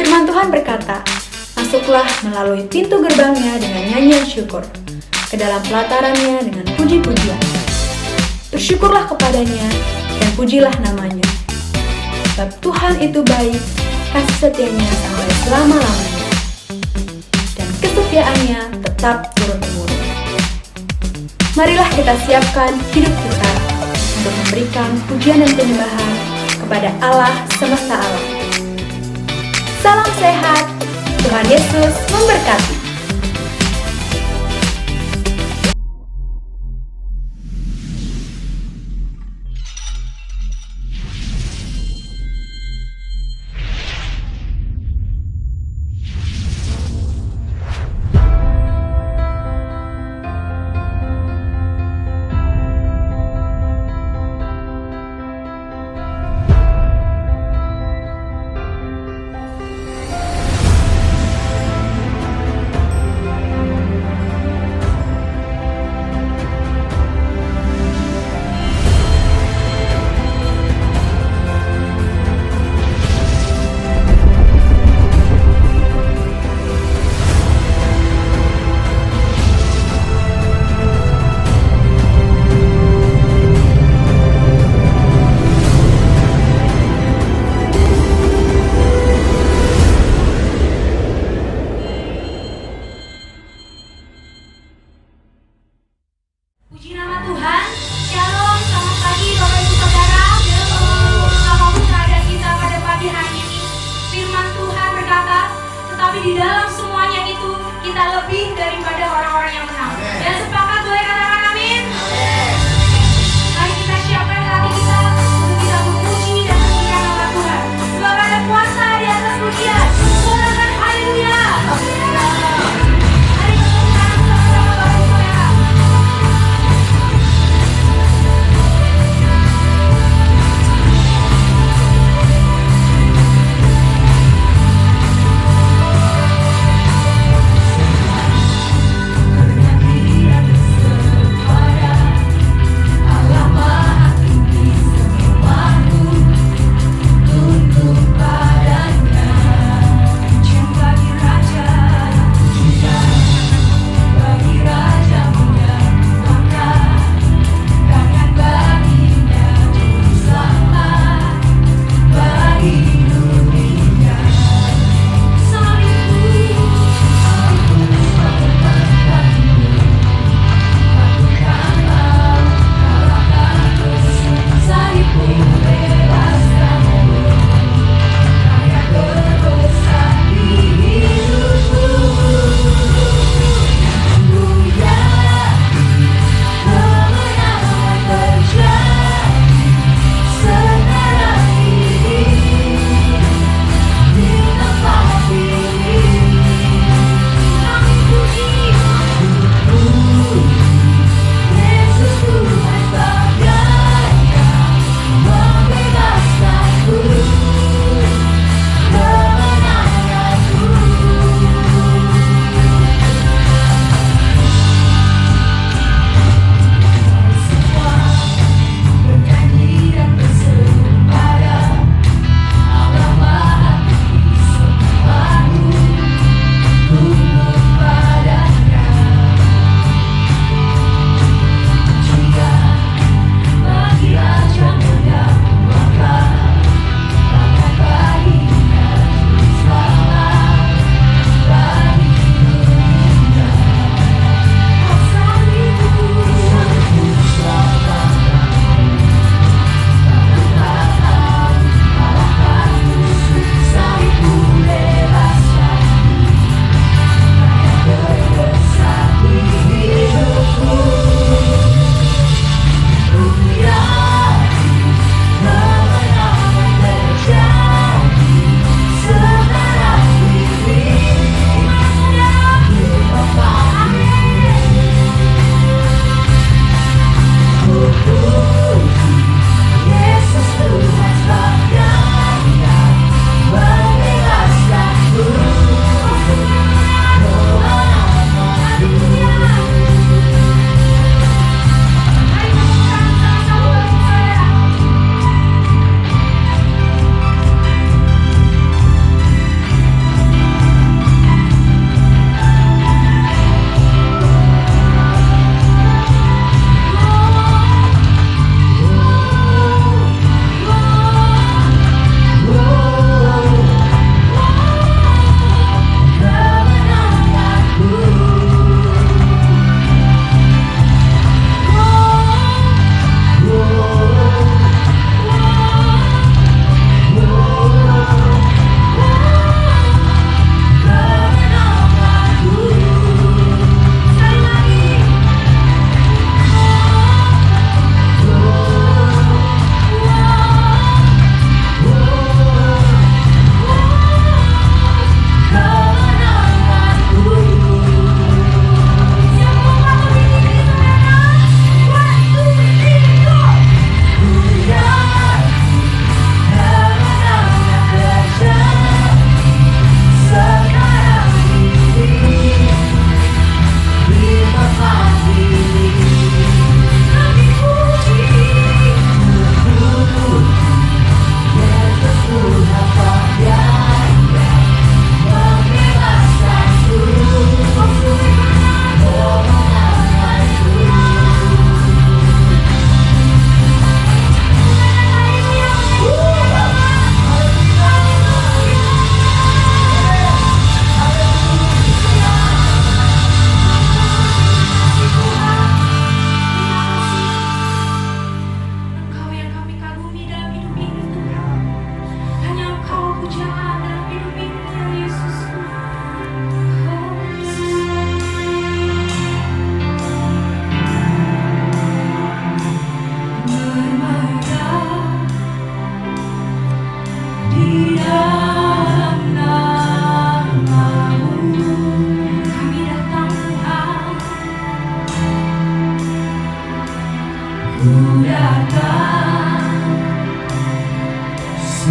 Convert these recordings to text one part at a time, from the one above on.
Firman Tuhan berkata, "Masuklah melalui pintu gerbangnya dengan nyanyian syukur, ke dalam pelatarannya dengan puji-pujian. Bersyukurlah kepadanya dan pujilah namanya. Sebab Tuhan itu baik, kasih setianya sampai selama-lamanya, dan kesetiaannya tetap turun-temurun." Marilah kita siapkan hidup kita untuk memberikan pujian dan penyembahan kepada Allah semesta alam. Salam sehat, Tuhan Yesus memberkati.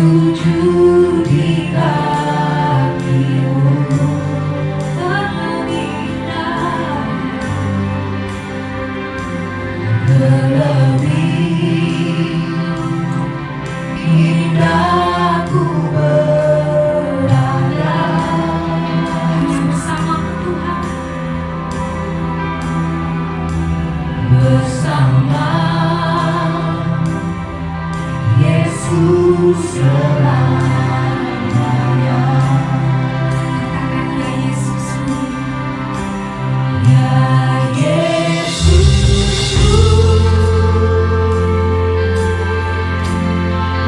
sujud di kakimu, terlebih indah ku berada bersama Tuhan, bersama Yesus selamanya. Katakan ya Yesusku, ya Yesusku,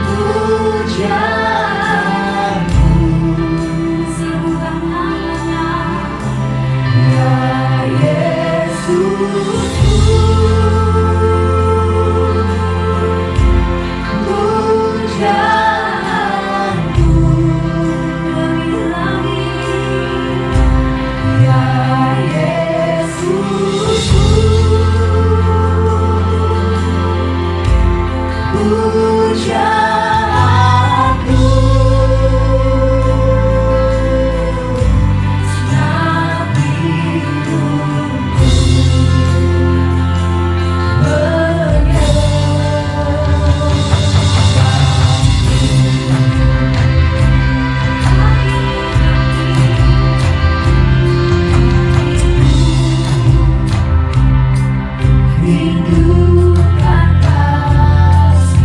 pujaanku sembah namanya, ya Yesusku, pujaanku lebih-lebih, ya Yesusku, pujaanku senang hidupku rindukan kasih-Mu.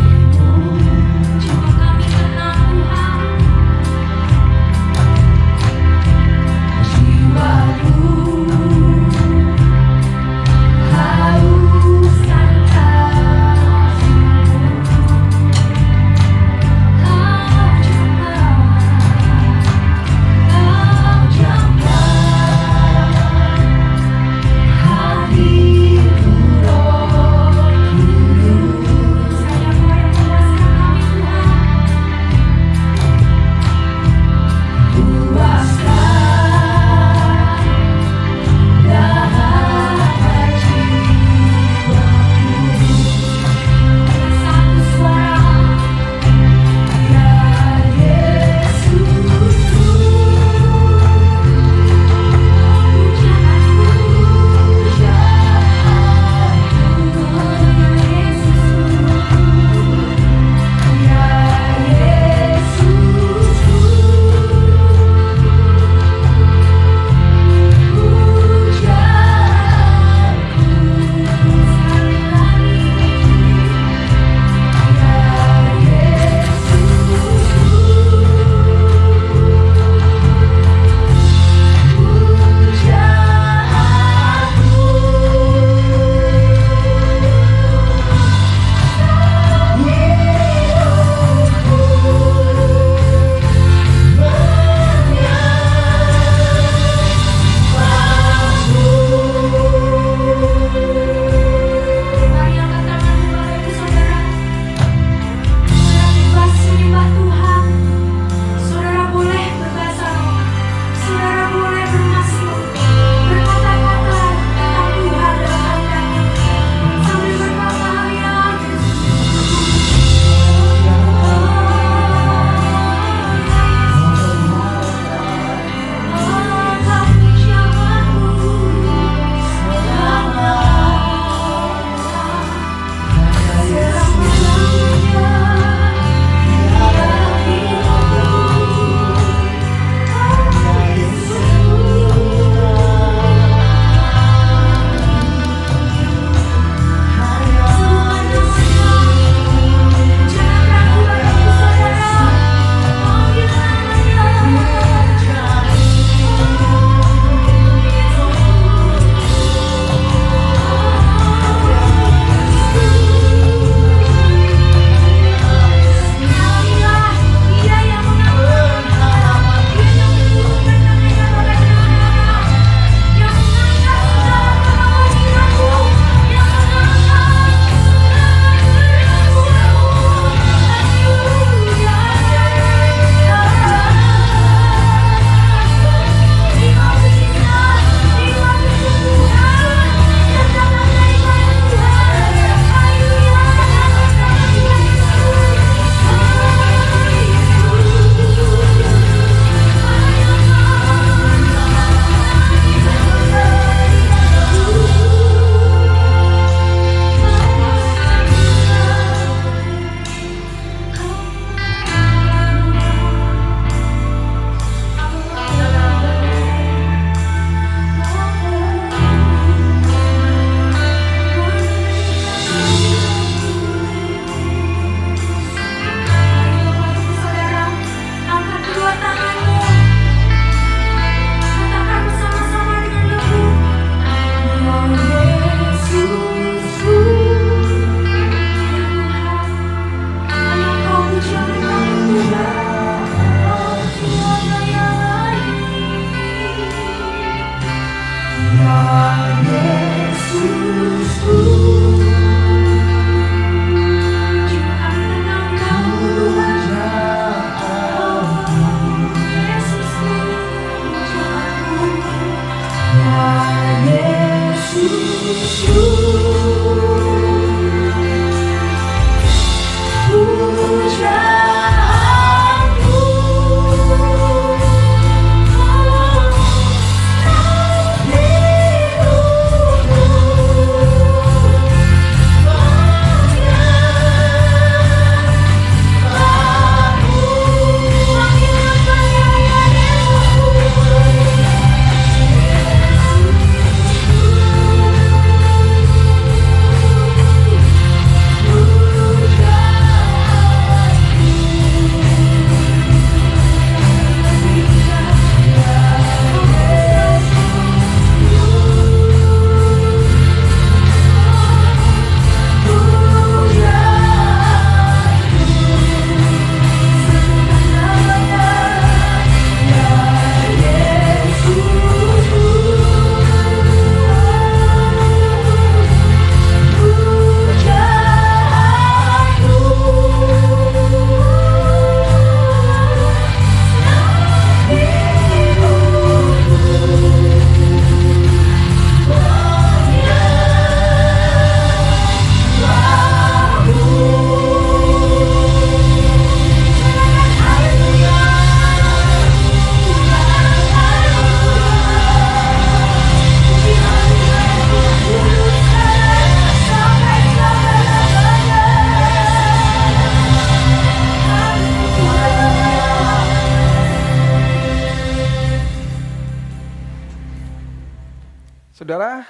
Saudara,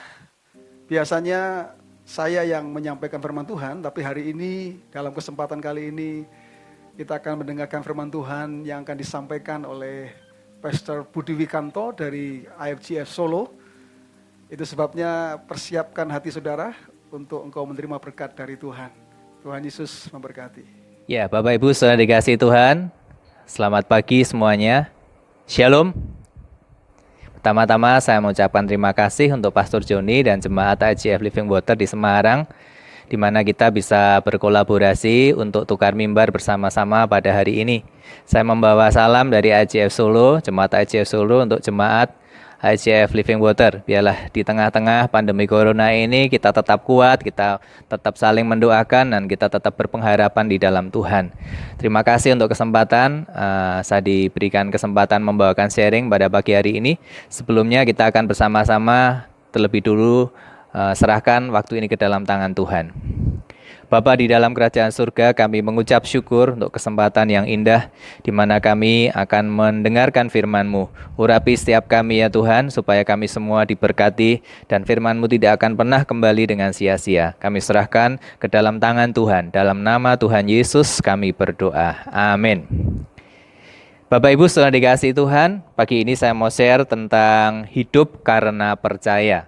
biasanya saya yang menyampaikan firman Tuhan, tapi hari ini, dalam kesempatan kali ini, kita akan mendengarkan firman Tuhan yang akan disampaikan oleh Pastor Budi Wikanto dari IFGF Solo. Itu sebabnya persiapkan hati saudara untuk engkau menerima berkat dari Tuhan. Tuhan Yesus memberkati. Ya, Bapak Ibu saudara dikasihi Tuhan, selamat pagi semuanya. Shalom. Pertama-tama saya mengucapkan terima kasih untuk Pastor Joni dan Jemaat IGF Living Water di Semarang, di mana kita bisa berkolaborasi untuk tukar mimbar bersama-sama pada hari ini. Saya membawa salam dari IGF Solo, Jemaat IGF Solo untuk Jemaat IGF Living Water. Biarlah di tengah-tengah pandemi corona ini kita tetap kuat, kita tetap saling mendoakan, dan kita tetap berpengharapan di dalam Tuhan. Terima kasih untuk kesempatan, saya diberikan kesempatan membawakan sharing pada pagi hari ini. Sebelumnya kita akan bersama-sama terlebih dulu serahkan waktu ini ke dalam tangan Tuhan. Bapa di dalam kerajaan surga, kami mengucap syukur untuk kesempatan yang indah di mana kami akan mendengarkan firman-Mu. Urapi setiap kami ya Tuhan, supaya kami semua diberkati dan firman-Mu tidak akan pernah kembali dengan sia-sia. Kami serahkan ke dalam tangan Tuhan. Dalam nama Tuhan Yesus kami berdoa. Amin. Bapak Ibu saudara dikasihi Tuhan, pagi ini saya mau share tentang hidup karena percaya.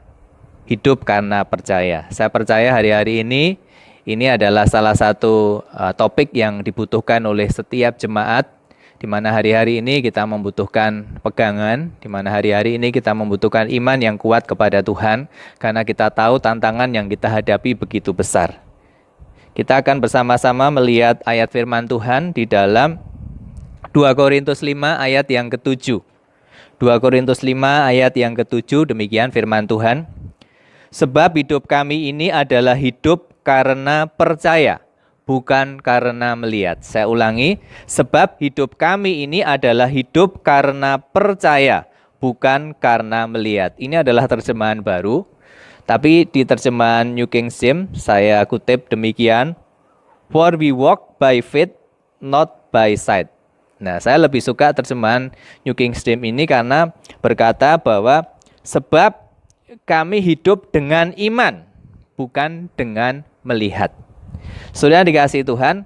Hidup karena percaya. Saya percaya hari-hari ini adalah salah satu topik yang dibutuhkan oleh setiap jemaat, di mana hari-hari ini kita membutuhkan pegangan, di mana hari-hari ini kita membutuhkan iman yang kuat kepada Tuhan, karena kita tahu tantangan yang kita hadapi begitu besar. Kita akan bersama-sama melihat ayat firman Tuhan di dalam 2 Korintus 5 ayat yang ke-7. 2 Korintus 5 ayat yang ke-7, demikian firman Tuhan. Sebab hidup kami ini adalah hidup karena percaya, bukan karena melihat. Saya ulangi, sebab hidup kami ini adalah hidup karena percaya, bukan karena melihat. Ini adalah terjemahan baru, tapi di terjemahan New King James saya kutip demikian, for we walk by faith, not by sight. Nah, saya lebih suka terjemahan New King James ini karena berkata bahwa sebab kami hidup dengan iman, bukan dengan melihat. Saudara dikasihi Tuhan,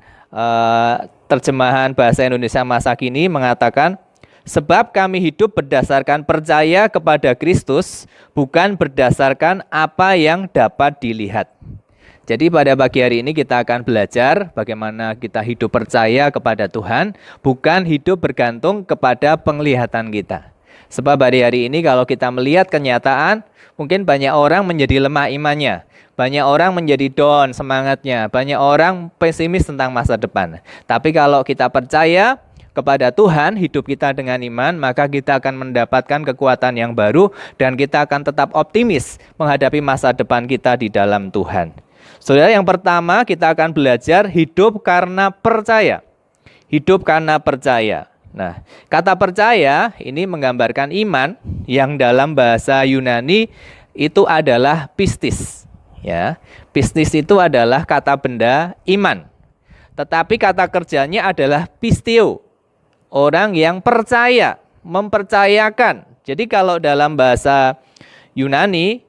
terjemahan bahasa Indonesia masa kini mengatakan, sebab kami hidup berdasarkan percaya kepada Kristus, bukan berdasarkan apa yang dapat dilihat. Jadi pada pagi hari ini kita akan belajar bagaimana kita hidup percaya kepada Tuhan, bukan hidup bergantung kepada penglihatan kita. Sebab hari-hari ini kalau kita melihat kenyataan, mungkin banyak orang menjadi lemah imannya. Banyak orang menjadi down semangatnya, banyak orang pesimis tentang masa depan. Tapi kalau kita percaya kepada Tuhan, hidup kita dengan iman, maka kita akan mendapatkan kekuatan yang baru dan kita akan tetap optimis menghadapi masa depan kita di dalam Tuhan. Saudara, yang pertama kita akan belajar hidup karena percaya. Hidup karena percaya. Nah, kata percaya ini menggambarkan iman yang dalam bahasa Yunani itu adalah pistis. Ya, pistis itu adalah kata benda iman. Tetapi kata kerjanya adalah pistio. Orang yang percaya, mempercayakan. Jadi kalau dalam bahasa Yunani,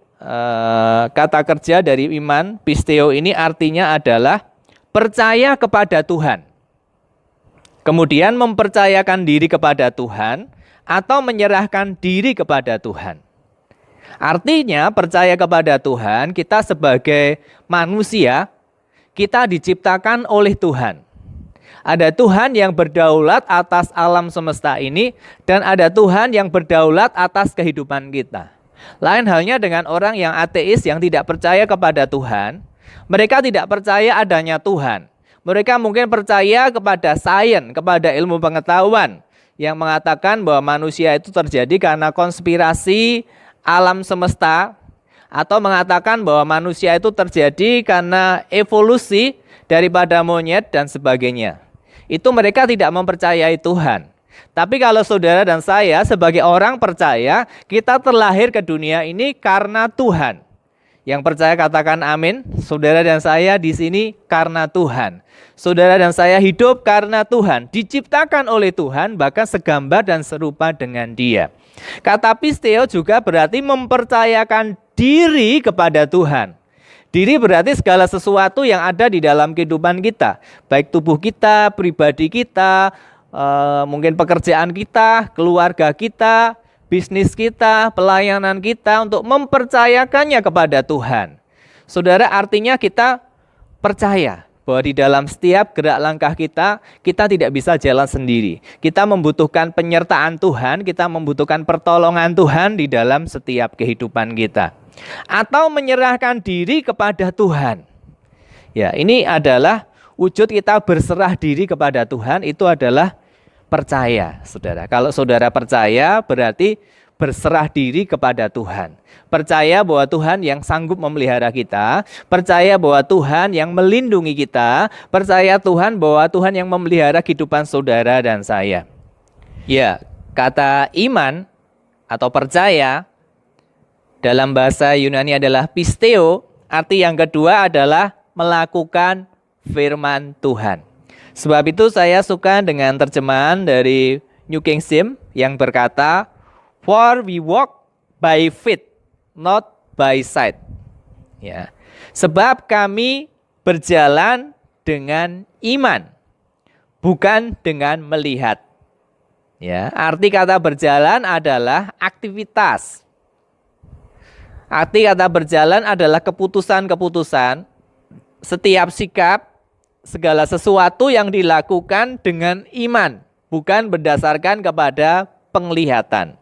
kata kerja dari iman, pistio ini artinya adalah percaya kepada Tuhan. Kemudian mempercayakan diri kepada Tuhan atau menyerahkan diri kepada Tuhan. Artinya percaya kepada Tuhan, kita sebagai manusia, kita diciptakan oleh Tuhan. Ada Tuhan yang berdaulat atas alam semesta ini, dan ada Tuhan yang berdaulat atas kehidupan kita. Lain halnya dengan orang yang ateis yang tidak percaya kepada Tuhan. Mereka tidak percaya adanya Tuhan. Mereka mungkin percaya kepada sains, kepada ilmu pengetahuan yang mengatakan bahwa manusia itu terjadi karena konspirasi alam semesta, atau mengatakan bahwa manusia itu terjadi karena evolusi daripada monyet dan sebagainya. Itu mereka tidak mempercayai Tuhan. Tapi kalau saudara dan saya sebagai orang percaya, kita terlahir ke dunia ini karena Tuhan. Yang percaya katakan amin. Saudara dan saya di sini karena Tuhan. Saudara dan saya hidup karena Tuhan, diciptakan oleh Tuhan, bahkan segambar dan serupa dengan Dia. Kata pisteo juga berarti mempercayakan diri kepada Tuhan. Diri berarti segala sesuatu yang ada di dalam kehidupan kita, baik tubuh kita, pribadi kita, mungkin pekerjaan kita, keluarga kita, bisnis kita, pelayanan kita, untuk mempercayakannya kepada Tuhan. Saudara, artinya kita percaya bahwa di dalam setiap gerak langkah kita, kita tidak bisa jalan sendiri. Kita membutuhkan penyertaan Tuhan, kita membutuhkan pertolongan Tuhan di dalam setiap kehidupan kita. Atau menyerahkan diri kepada Tuhan. Ya, ini adalah wujud kita berserah diri kepada Tuhan, itu adalah percaya, saudara. Kalau saudara percaya, berarti berserah diri kepada Tuhan. Percaya bahwa Tuhan yang sanggup memelihara kita, percaya bahwa Tuhan yang melindungi kita, percaya Tuhan bahwa Tuhan yang memelihara kehidupan saudara dan saya. Ya, kata iman atau percaya dalam bahasa Yunani adalah pisteo, arti yang kedua adalah melakukan firman Tuhan. Sebab itu saya suka dengan terjemahan dari New King James yang berkata, "For we walk by faith, not by sight." Ya. Sebab kami berjalan dengan iman, bukan dengan melihat. Ya, arti kata berjalan adalah aktivitas. Arti kata berjalan adalah keputusan-keputusan, setiap sikap, segala sesuatu yang dilakukan dengan iman, bukan berdasarkan kepada penglihatan.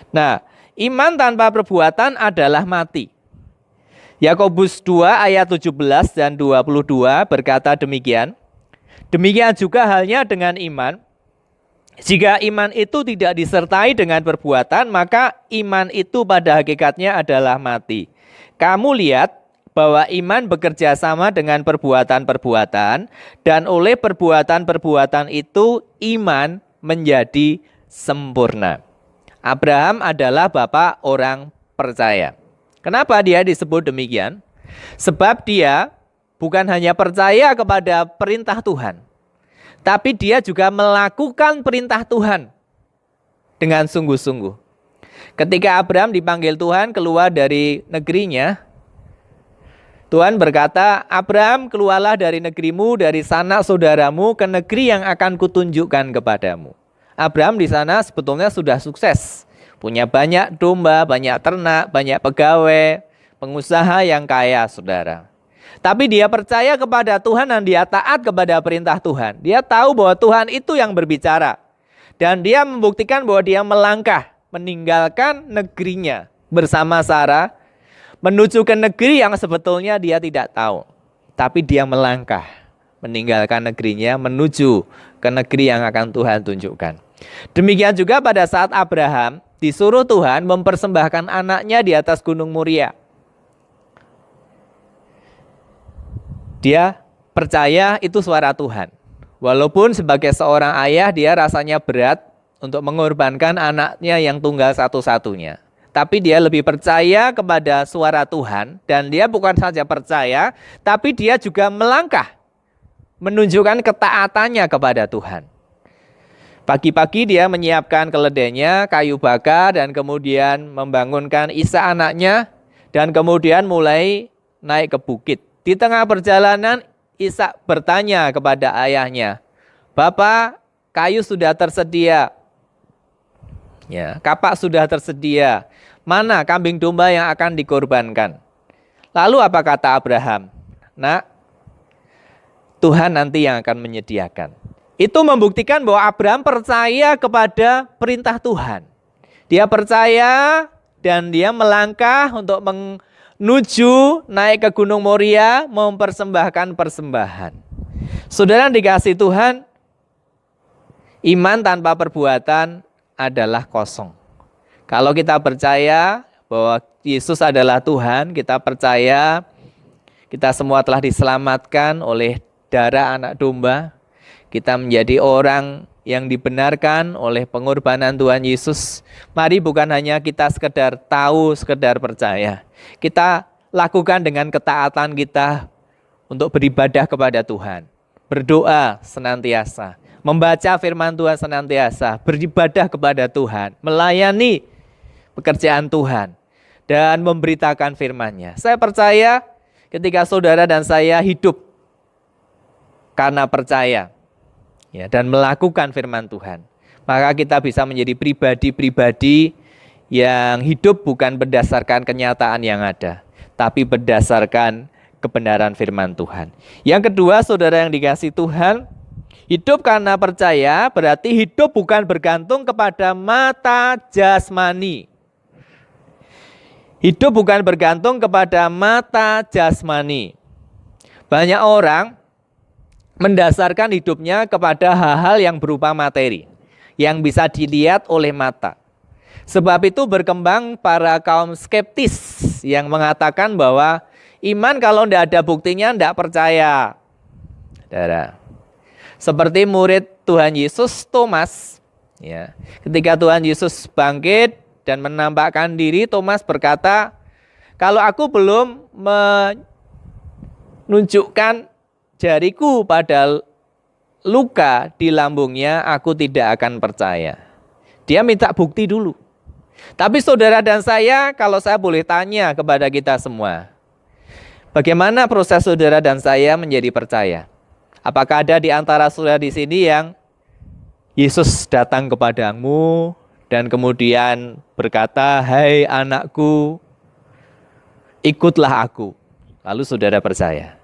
Nah, iman tanpa perbuatan adalah mati. Yakobus 2 ayat 17 dan 22 berkata demikian. Demikian juga halnya dengan iman. Jika iman itu tidak disertai dengan perbuatan, maka iman itu pada hakikatnya adalah mati. Kamu lihat bahwa iman bekerja sama dengan perbuatan-perbuatan, dan oleh perbuatan-perbuatan itu iman menjadi sempurna. Abraham adalah bapak orang percaya. Kenapa dia disebut demikian? Sebab dia bukan hanya percaya kepada perintah Tuhan, tapi dia juga melakukan perintah Tuhan dengan sungguh-sungguh. Ketika Abraham dipanggil Tuhan keluar dari negerinya, Tuhan berkata, "Abraham, keluarlah dari negerimu, dari sanak saudaramu ke negeri yang akan kutunjukkan kepadamu." Abraham di sana sebetulnya sudah sukses. Punya banyak domba, banyak ternak, banyak pegawai, pengusaha yang kaya, saudara. Tapi dia percaya kepada Tuhan dan dia taat kepada perintah Tuhan. Dia tahu bahwa Tuhan itu yang berbicara. Dan dia membuktikan bahwa dia melangkah, meninggalkan negerinya bersama Sarah, menuju ke negeri yang sebetulnya dia tidak tahu. Tapi dia melangkah, meninggalkan negerinya, menuju ke negeri yang akan Tuhan tunjukkan. Demikian juga pada saat Abraham disuruh Tuhan mempersembahkan anaknya di atas Gunung Moria. Dia percaya itu suara Tuhan. Walaupun sebagai seorang ayah dia rasanya berat untuk mengorbankan anaknya yang tunggal satu-satunya. Tapi dia lebih percaya kepada suara Tuhan. Dan dia bukan saja percaya, tapi dia juga melangkah, menunjukkan ketaatannya kepada Tuhan. Pagi-pagi dia menyiapkan keledainya, kayu bakar, dan kemudian membangunkan Ishak anaknya. Dan kemudian mulai naik ke bukit. Di tengah perjalanan, Ishak bertanya kepada ayahnya, "Bapak, kayu sudah tersedia. Ya, kapak sudah tersedia. Mana kambing domba yang akan dikorbankan?" Lalu apa kata Abraham? "Nak, Tuhan nanti yang akan menyediakan." Itu membuktikan bahwa Abraham percaya kepada perintah Tuhan. Dia percaya dan dia melangkah untuk menuju naik ke Gunung Moria mempersembahkan persembahan. Saudara dikasih Tuhan, iman tanpa perbuatan adalah kosong. Kalau kita percaya bahwa Yesus adalah Tuhan, kita percaya kita semua telah diselamatkan oleh darah anak domba, kita menjadi orang yang dibenarkan oleh pengorbanan Tuhan Yesus. Mari bukan hanya kita sekedar tahu, sekedar percaya. Kita lakukan dengan ketaatan kita untuk beribadah kepada Tuhan. Berdoa senantiasa, membaca firman Tuhan senantiasa, beribadah kepada Tuhan, melayani pekerjaan Tuhan. dan memberitakan firman-Nya. Saya percaya ketika saudara dan saya hidup karena percaya ya, dan melakukan firman Tuhan, maka kita bisa menjadi pribadi-pribadi yang hidup bukan berdasarkan kenyataan yang ada, tapi berdasarkan kebenaran firman Tuhan. Yang kedua, saudara yang dikasihi Tuhan, hidup karena percaya berarti hidup bukan bergantung kepada mata jasmani. Hidup bukan bergantung kepada mata jasmani. Banyak orang mendasarkan hidupnya kepada hal-hal yang berupa materi, yang bisa dilihat oleh mata. Sebab itu berkembang para kaum skeptis yang mengatakan bahwa iman kalau tidak ada buktinya tidak percaya. Saudara, seperti murid Tuhan Yesus Thomas, ya, ketika Tuhan Yesus bangkit dan menampakkan diri, Thomas berkata, kalau aku belum menunjukkan jariku pada luka di lambungnya, aku tidak akan percaya. Dia minta bukti dulu. Tapi saudara dan saya, kalau saya boleh tanya kepada kita semua, bagaimana proses saudara dan saya menjadi percaya? Apakah ada di antara saudara di sini yang Yesus datang kepadamu dan kemudian berkata, hai anakku, ikutlah aku. Lalu saudara percaya.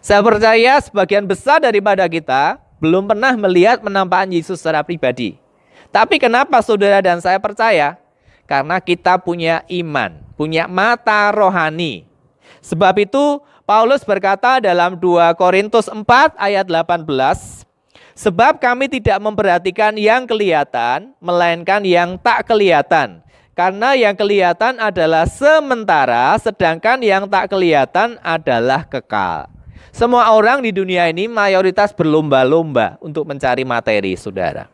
Saya percaya sebagian besar daripada kita belum pernah melihat penampakan Yesus secara pribadi. Tapi kenapa saudara dan saya percaya? Karena kita punya iman, punya mata rohani. Sebab itu Paulus berkata dalam 2 Korintus 4 ayat 18, sebab kami tidak memperhatikan yang kelihatan, melainkan yang tak kelihatan. Karena yang kelihatan adalah sementara, sedangkan yang tak kelihatan adalah kekal. Semua orang di dunia ini mayoritas berlomba-lomba untuk mencari materi, saudara.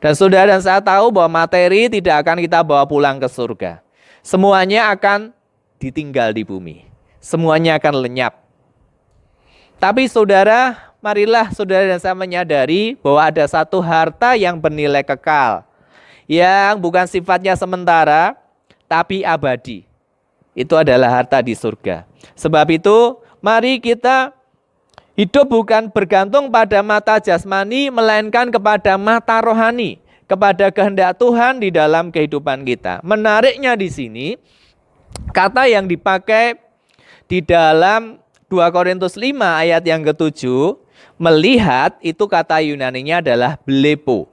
Dan saudara dan saya tahu bahwa materi tidak akan kita bawa pulang ke surga. Semuanya akan ditinggal di bumi. Semuanya akan lenyap. Tapi saudara, marilah saudara dan saya menyadari bahwa ada satu harta yang bernilai kekal, yang bukan sifatnya sementara, tapi abadi. Itu adalah harta di surga. Sebab itu, mari kita hidup bukan bergantung pada mata jasmani, melainkan kepada mata rohani, kepada kehendak Tuhan di dalam kehidupan kita. Menariknya di sini, kata yang dipakai di dalam 2 Korintus 5 ayat yang ke-7, melihat itu kata Yunaninya adalah blepo,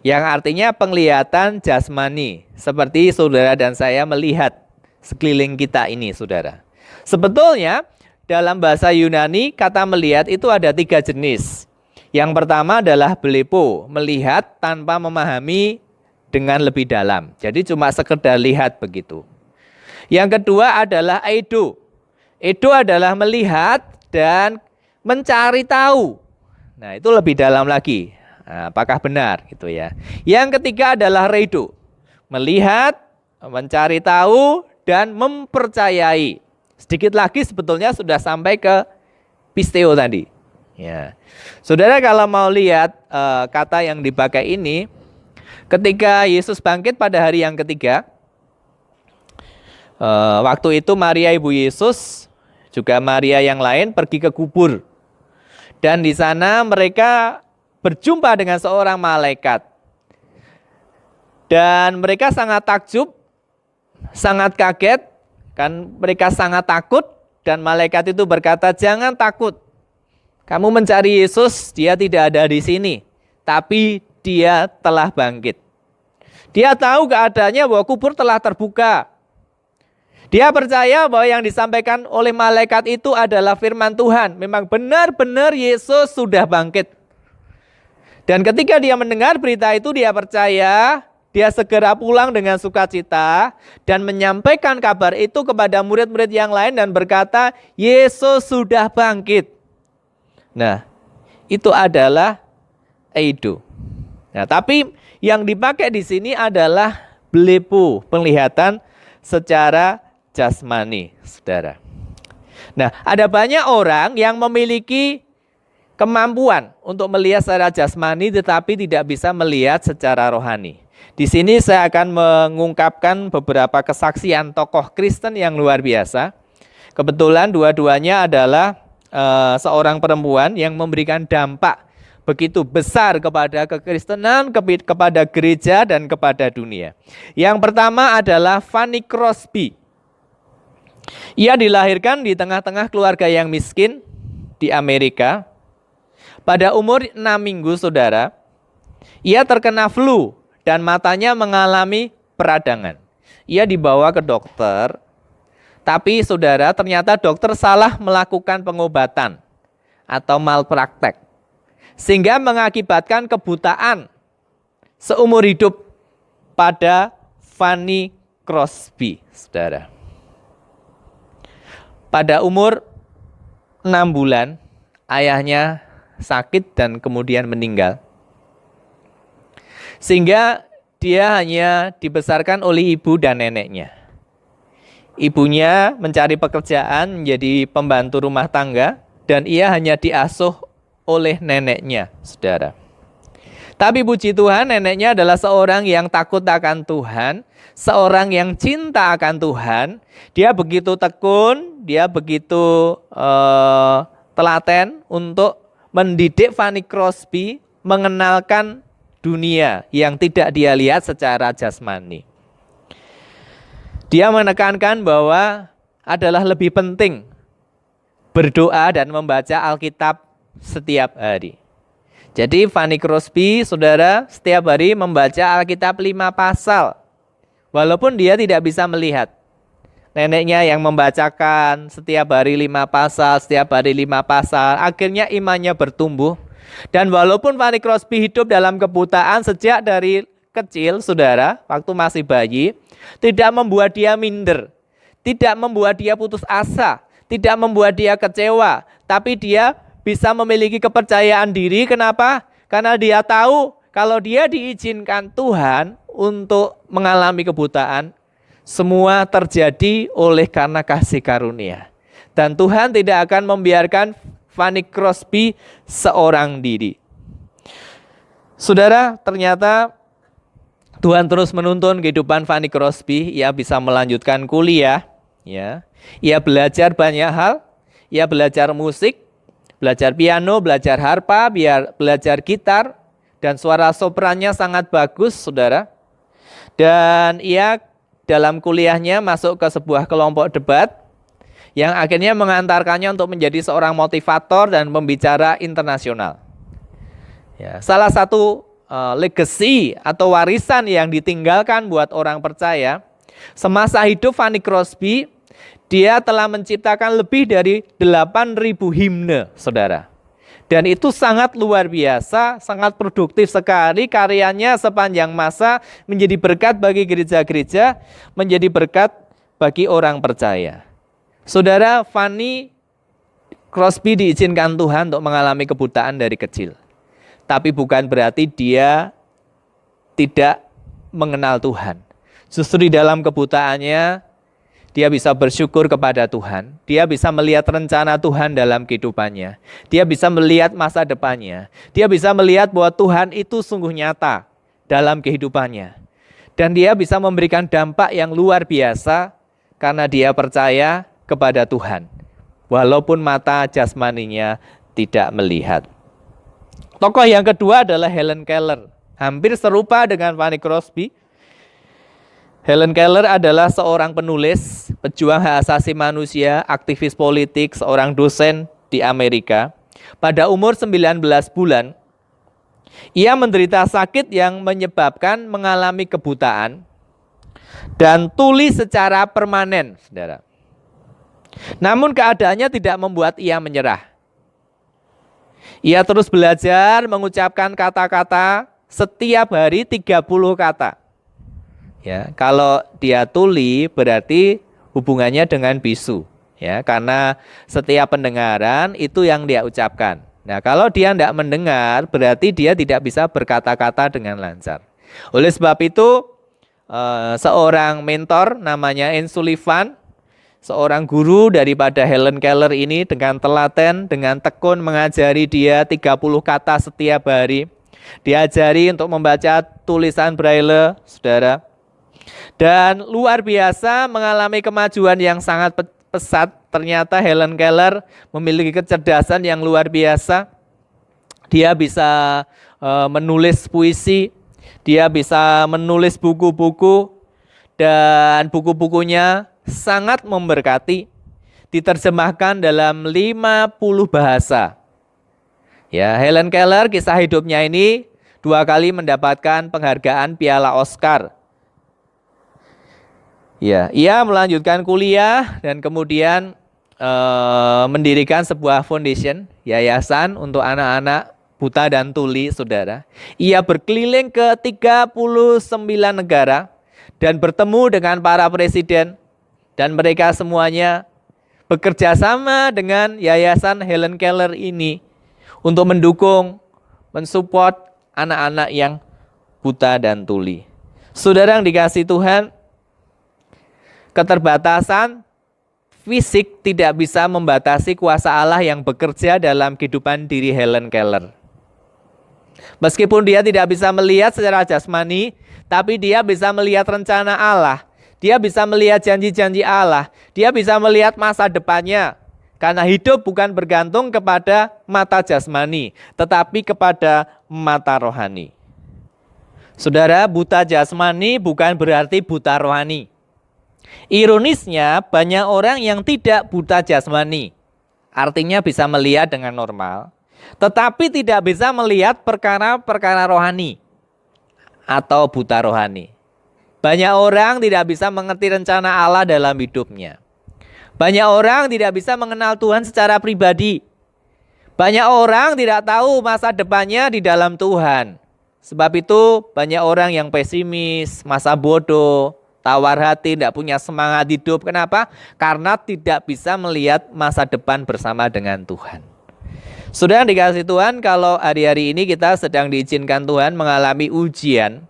yang artinya penglihatan jasmani, seperti saudara dan saya melihat sekeliling kita ini, saudara. Sebetulnya dalam bahasa Yunani kata melihat itu ada 3 jenis. Yang pertama adalah blepo, melihat tanpa memahami dengan lebih dalam. Jadi cuma sekedar lihat begitu. Yang kedua adalah eido. Eido adalah melihat dan mencari tahu. Nah, itu lebih dalam lagi. Nah, apakah benar gitu ya. Yang ketiga adalah reido. Melihat, mencari tahu dan mempercayai. Sedikit lagi sebetulnya sudah sampai ke pisteo tadi. Ya. Saudara kalau mau lihat kata yang dipakai ini, ketika Yesus bangkit pada hari yang ketiga, waktu itu Maria ibu Yesus juga Maria yang lain pergi ke kubur. Dan di sana mereka berjumpa dengan seorang malaikat. Dan mereka sangat takjub, sangat kaget, kan mereka sangat takut, dan malaikat itu berkata, jangan takut. Kamu mencari Yesus, dia tidak ada di sini, tapi dia telah bangkit. Dia tahu keadaannya bahwa kubur telah terbuka. Dia percaya bahwa yang disampaikan oleh malaikat itu adalah firman Tuhan. Memang benar-benar Yesus sudah bangkit. Dan ketika dia mendengar berita itu, dia percaya, dia segera pulang dengan sukacita dan menyampaikan kabar itu kepada murid-murid yang lain dan berkata, Yesus sudah bangkit. Nah, itu adalah eido. Nah, tapi yang dipakai di sini adalah blepo, penglihatan secara jasmani, saudara. Nah, ada banyak orang yang memiliki kemampuan untuk melihat secara jasmani tetapi tidak bisa melihat secara rohani. Di sini saya akan mengungkapkan beberapa kesaksian tokoh Kristen yang luar biasa. Kebetulan dua-duanya adalah seorang perempuan yang memberikan dampak begitu besar kepada kekristenan, kepada gereja, dan kepada dunia. Yang pertama adalah Fanny Crosby. Ia dilahirkan di tengah-tengah keluarga yang miskin di Amerika. Pada umur 6 minggu, saudara, ia terkena flu dan matanya mengalami peradangan. Ia dibawa ke dokter, tapi saudara, ternyata dokter salah melakukan pengobatan atau malpraktek, sehingga mengakibatkan kebutaan seumur hidup pada Fanny Crosby, saudara. Pada umur 6 bulan, ayahnya sakit dan kemudian meninggal. Sehingga dia hanya dibesarkan oleh ibu dan neneknya. Ibunya mencari pekerjaan menjadi pembantu rumah tangga dan ia hanya diasuh oleh neneknya, saudara. Tapi puji Tuhan, neneknya adalah seorang yang takut akan Tuhan, seorang yang cinta akan Tuhan. Dia begitu tekun, dia begitu telaten untuk mendidik Fanny Crosby mengenalkan dunia yang tidak dia lihat secara jasmani. Dia menekankan bahwa adalah lebih penting berdoa dan membaca Alkitab setiap hari. Jadi Fanny Crosby, saudara, setiap hari membaca Alkitab 5 pasal. Walaupun dia tidak bisa melihat. Neneknya yang membacakan setiap hari 5 pasal, setiap hari 5 pasal. Akhirnya imannya bertumbuh. Dan walaupun Fanny Crosby hidup dalam kebutaan sejak dari kecil, saudara, waktu masih bayi, tidak membuat dia minder, tidak membuat dia putus asa, tidak membuat dia kecewa, tapi dia bisa memiliki kepercayaan diri. Kenapa? Karena dia tahu kalau dia diizinkan Tuhan untuk mengalami kebutaan, semua terjadi oleh karena kasih karunia. Dan Tuhan tidak akan membiarkan Fanny Crosby seorang diri. Saudara, ternyata Tuhan terus menuntun kehidupan Fanny Crosby. Ia bisa melanjutkan kuliah, ya. Ia belajar banyak hal. Ia belajar musik, belajar piano, belajar harpa, belajar gitar, dan suara soprannya sangat bagus, saudara. Dan ia dalam kuliahnya masuk ke sebuah kelompok debat yang akhirnya mengantarkannya untuk menjadi seorang motivator dan pembicara internasional. Ya, salah satu legacy atau warisan yang ditinggalkan buat orang percaya, semasa hidup Fanny Crosby, dia telah menciptakan lebih dari 8.000 himne, saudara. Dan itu sangat luar biasa, sangat produktif sekali karyanya sepanjang masa, menjadi berkat bagi gereja-gereja, menjadi berkat bagi orang percaya. Saudara, Fanny Crosby diizinkan Tuhan untuk mengalami kebutaan dari kecil. Tapi bukan berarti dia tidak mengenal Tuhan. Justru di dalam kebutaannya, dia bisa bersyukur kepada Tuhan. Dia bisa melihat rencana Tuhan dalam kehidupannya. Dia bisa melihat masa depannya. Dia bisa melihat bahwa Tuhan itu sungguh nyata dalam kehidupannya. Dan dia bisa memberikan dampak yang luar biasa karena dia percaya kepada Tuhan, walaupun mata jasmaninya tidak melihat. Tokoh yang kedua adalah Helen Keller. Hampir serupa dengan Fanny Crosby. Helen Keller adalah seorang penulis, pejuang hak asasi manusia, aktivis politik, seorang dosen di Amerika. Pada umur 19 bulan, ia menderita sakit yang menyebabkan mengalami kebutaan dan tuli secara permanen, saudara. Namun keadaannya tidak membuat ia menyerah. Ia terus belajar mengucapkan kata-kata setiap hari 30 kata. Ya, kalau dia tuli berarti hubungannya dengan bisu, ya, karena setiap pendengaran itu yang dia ucapkan. Nah, kalau dia tidak mendengar berarti dia tidak bisa berkata-kata dengan lancar. Oleh sebab itu seorang mentor namanya Anne Sullivan, seorang guru daripada Helen Keller ini dengan telaten, dengan tekun mengajari dia 30 kata setiap hari. diajari untuk membaca tulisan Braille, saudara. Dan luar biasa mengalami kemajuan yang sangat pesat. Ternyata Helen Keller memiliki kecerdasan yang luar biasa. Dia bisa menulis puisi, dia bisa menulis buku-buku, dan buku-bukunya sangat memberkati. Diterjemahkan dalam 50 bahasa. Ya, Helen Keller kisah hidupnya ini 2 kali mendapatkan penghargaan Piala Oscar. Ya, ia melanjutkan kuliah dan kemudian mendirikan sebuah foundation, yayasan untuk anak-anak buta dan tuli, saudara. Ia berkeliling ke 39 negara dan bertemu dengan para presiden, dan mereka semuanya bekerja sama dengan yayasan Helen Keller ini untuk mendukung, mensupport anak-anak yang buta dan tuli. Saudara yang dikasihi Tuhan, keterbatasan fisik tidak bisa membatasi kuasa Allah yang bekerja dalam kehidupan diri Helen Keller. Meskipun dia tidak bisa melihat secara jasmani, tapi dia bisa melihat rencana Allah. Dia bisa melihat janji-janji Allah. Dia bisa melihat masa depannya. Karena hidup bukan bergantung kepada mata jasmani, tetapi kepada mata rohani. Saudara, buta jasmani bukan berarti buta rohani. Ironisnya, banyak orang yang tidak buta jasmani, artinya bisa melihat dengan normal, tetapi tidak bisa melihat perkara-perkara rohani atau buta rohani. Banyak orang tidak bisa mengerti rencana Allah dalam hidupnya. Banyak orang tidak bisa mengenal Tuhan secara pribadi. Banyak orang tidak tahu masa depannya di dalam Tuhan. Sebab itu banyak orang yang pesimis, masa bodoh, tawar hati, tidak punya semangat hidup. Kenapa? Karena tidak bisa melihat masa depan bersama dengan Tuhan. Saudara yang dikasihi Tuhan, kalau hari-hari ini kita sedang diizinkan Tuhan mengalami ujian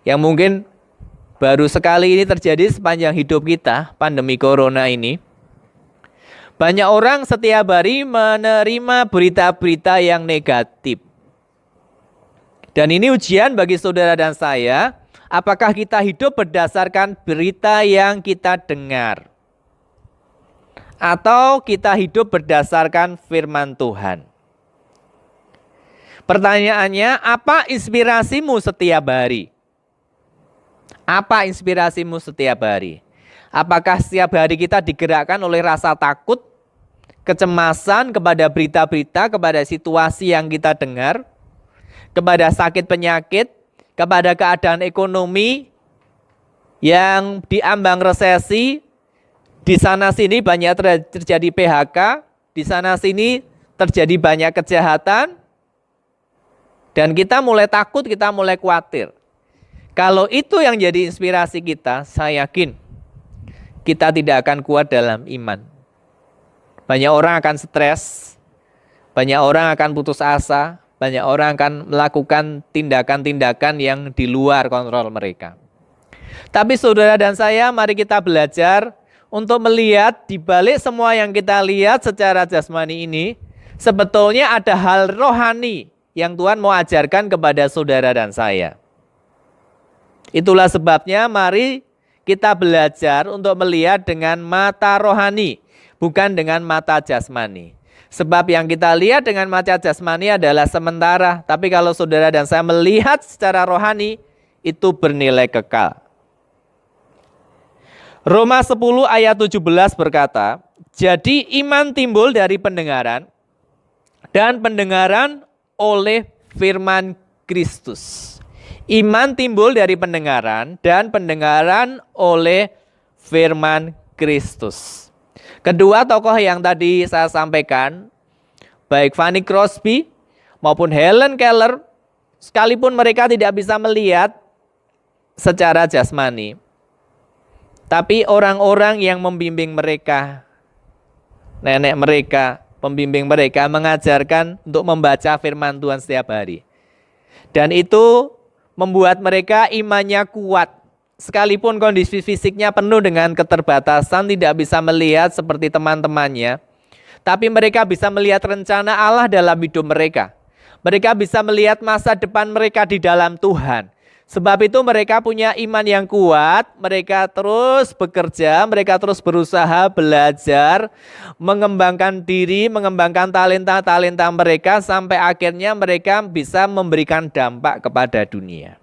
yang mungkin baru sekali ini terjadi sepanjang hidup kita, pandemi corona ini. Banyak orang setiap hari menerima berita-berita yang negatif. Dan ini ujian bagi saudara dan saya. Apakah kita hidup berdasarkan berita yang kita dengar? Atau kita hidup berdasarkan firman Tuhan? Pertanyaannya, apa inspirasimu setiap hari? Apa inspirasimu setiap hari? Apakah setiap hari kita digerakkan oleh rasa takut, kecemasan kepada berita-berita, kepada situasi yang kita dengar, kepada sakit penyakit, kepada keadaan ekonomi yang diambang resesi, di sana sini banyak terjadi PHK, di sana sini terjadi banyak kejahatan, dan kita mulai takut, kita mulai khawatir. Kalau itu yang jadi inspirasi kita, saya yakin kita tidak akan kuat dalam iman. Banyak orang akan stres, banyak orang akan putus asa, banyak orang akan melakukan tindakan-tindakan yang di luar kontrol mereka. Tapi saudara dan saya, mari kita belajar untuk melihat di balik semua yang kita lihat secara jasmani ini, sebetulnya ada hal rohani yang Tuhan mau ajarkan kepada saudara dan saya. Itulah sebabnya mari kita belajar untuk melihat dengan mata rohani, bukan dengan mata jasmani. Sebab yang kita lihat dengan mata jasmani adalah sementara, tapi kalau saudara dan saya melihat secara rohani, itu bernilai kekal. Roma 10 ayat 17 berkata, jadi iman timbul dari pendengaran, dan pendengaran oleh firman Kristus. Iman timbul dari pendengaran, dan pendengaran oleh firman Kristus. Kedua tokoh yang tadi saya sampaikan, baik Fanny Crosby maupun Helen Keller, sekalipun mereka tidak bisa melihat secara jasmani, tapi orang-orang yang membimbing mereka, nenek mereka, pembimbing mereka mengajarkan untuk membaca firman Tuhan setiap hari. Dan itu membuat mereka imannya kuat. Sekalipun kondisi fisiknya penuh dengan keterbatasan, tidak bisa melihat seperti teman-temannya, tapi mereka bisa melihat rencana Allah dalam hidup mereka. Mereka bisa melihat masa depan mereka di dalam Tuhan. Sebab itu mereka punya iman yang kuat, mereka terus bekerja, mereka terus berusaha, belajar, mengembangkan diri, mengembangkan talenta-talenta mereka sampai akhirnya mereka bisa memberikan dampak kepada dunia.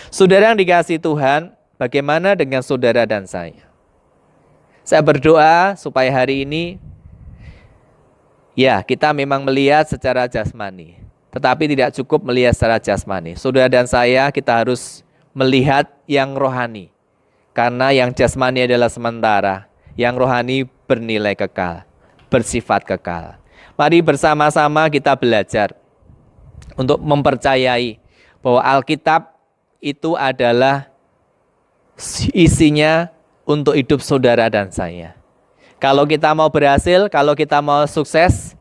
Saudara yang dikasihi Tuhan, bagaimana dengan saudara dan saya? Saya berdoa supaya hari ini, ya kita memang melihat secara jasmani, tetapi tidak cukup melihat secara jasmani. Saudara dan saya, kita harus melihat yang rohani. Karena yang jasmani adalah sementara, yang rohani bernilai kekal, bersifat kekal. Mari bersama-sama kita belajar untuk mempercayai bahwa Alkitab itu adalah isinya untuk hidup saudara dan saya. Kalau kita mau berhasil, kalau kita mau sukses,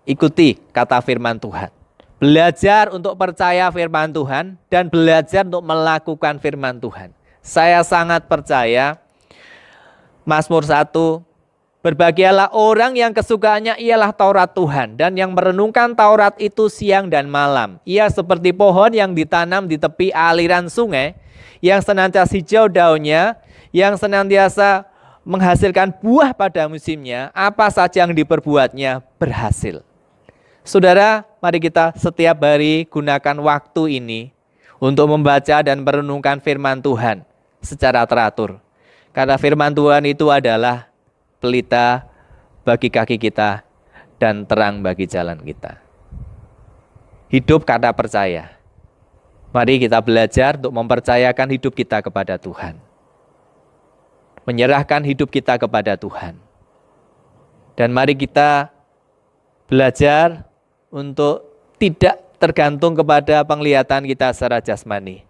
ikuti kata firman Tuhan. Belajar untuk percaya firman Tuhan dan belajar untuk melakukan firman Tuhan. Saya sangat percaya Mazmur 1, berbahagialah orang yang kesukaannya ialah Taurat Tuhan dan yang merenungkan Taurat itu siang dan malam. Ia seperti pohon yang ditanam di tepi aliran sungai, yang senantiasa hijau daunnya, yang senantiasa menghasilkan buah pada musimnya, apa saja yang diperbuatnya berhasil. Saudara, mari kita setiap hari gunakan waktu ini untuk membaca dan merenungkan firman Tuhan secara teratur. Karena firman Tuhan itu adalah pelita bagi kaki kita dan terang bagi jalan kita. Hidup karena percaya. Mari kita belajar untuk mempercayakan hidup kita kepada Tuhan. Menyerahkan hidup kita kepada Tuhan. Dan mari kita belajar untuk tidak tergantung kepada penglihatan kita secara jasmani.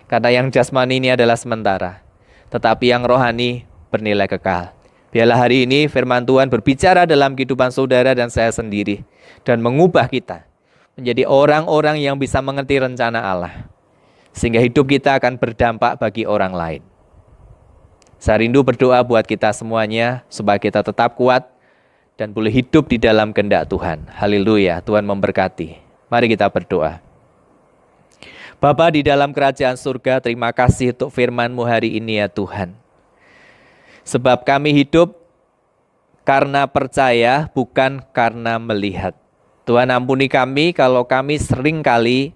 Karena yang jasmani ini adalah sementara, tetapi yang rohani bernilai kekal. Biarlah hari ini firman Tuhan berbicara dalam kehidupan saudara dan saya sendiri, dan mengubah kita menjadi orang-orang yang bisa mengerti rencana Allah, sehingga hidup kita akan berdampak bagi orang lain. Saya rindu berdoa buat kita semuanya, supaya kita tetap kuat dan boleh hidup di dalam kehendak Tuhan. Haleluya, Tuhan memberkati. Mari kita berdoa. Bapa di dalam kerajaan surga, terima kasih untuk firman-Mu hari ini ya Tuhan. Sebab kami hidup karena percaya, bukan karena melihat. Tuhan ampuni kami kalau kami seringkali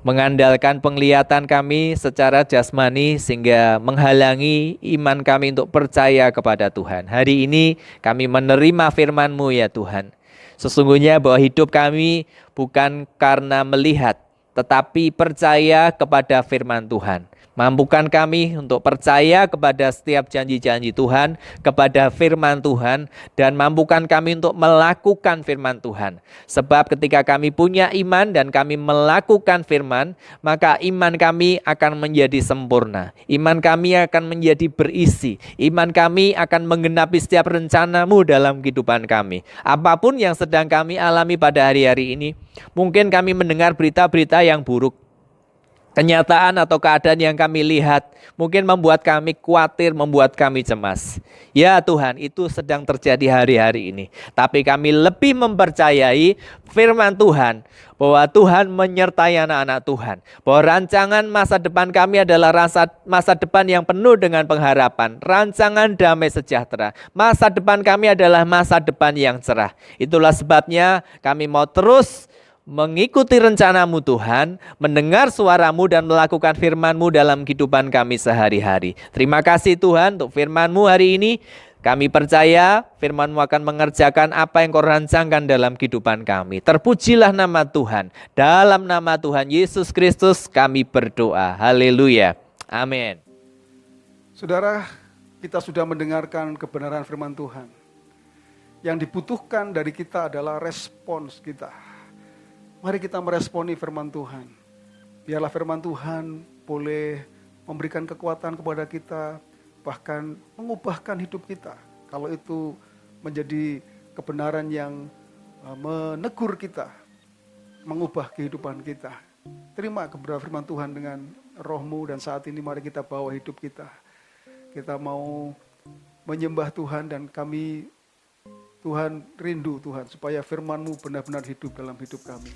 mengandalkan penglihatan kami secara jasmani sehingga menghalangi iman kami untuk percaya kepada Tuhan. Hari ini kami menerima firman-Mu ya Tuhan. Sesungguhnya bahwa hidup kami bukan karena melihat, tetapi percaya kepada firman Tuhan. Mampukan kami untuk percaya kepada setiap janji-janji Tuhan, kepada firman Tuhan, dan mampukan kami untuk melakukan firman Tuhan. Sebab ketika kami punya iman dan kami melakukan firman, maka iman kami akan menjadi sempurna. Iman kami akan menjadi berisi. Iman kami akan menggenapi setiap rencana-Mu dalam kehidupan kami. Apapun yang sedang kami alami pada hari-hari ini, mungkin kami mendengar berita-berita yang buruk. Kenyataan atau keadaan yang kami lihat mungkin membuat kami khawatir, membuat kami cemas. Ya Tuhan, itu sedang terjadi hari-hari ini. Tapi kami lebih mempercayai firman Tuhan, bahwa Tuhan menyertai anak-anak Tuhan. Bahwa rancangan masa depan kami adalah masa depan yang penuh dengan pengharapan. Rancangan damai sejahtera. Masa depan kami adalah masa depan yang cerah. Itulah sebabnya kami mau terus mengikuti rencana-Mu Tuhan, mendengar suara-Mu dan melakukan firman-Mu dalam kehidupan kami sehari-hari. Terima kasih Tuhan untuk firman-Mu hari ini. Kami percaya firman-Mu akan mengerjakan apa yang Kau rancangkan dalam kehidupan kami. Terpujilah nama Tuhan. Dalam nama Tuhan Yesus Kristus kami berdoa. Haleluya. Amin. Saudara, kita sudah mendengarkan kebenaran firman Tuhan. Yang dibutuhkan dari kita adalah respons kita. Mari kita meresponi firman Tuhan. Biarlah firman Tuhan boleh memberikan kekuatan kepada kita, bahkan mengubahkan hidup kita. Kalau itu menjadi kebenaran yang menegur kita, mengubah kehidupan kita. Terima kebenaran firman Tuhan dengan roh-Mu, dan saat ini mari kita bawa hidup kita. Kita mau menyembah Tuhan, dan kami Tuhan rindu Tuhan supaya firman-Mu benar-benar hidup dalam hidup kami.